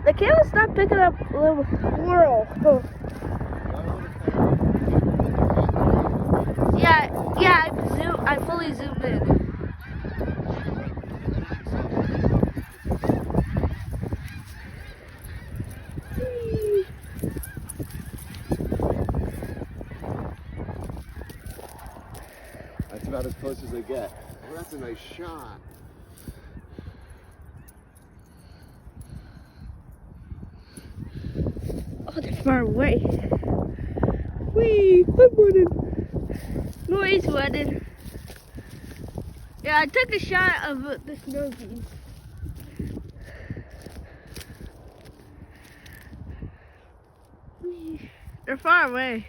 The camera's not picking up the squirrel. Yeah, I fully zoomed in. That's about as close as they get. Oh, that's a nice shot. Oh, they're far away. Whee! I'm running. No, he's running. Yeah, I took a shot of the snow geese. They're far away.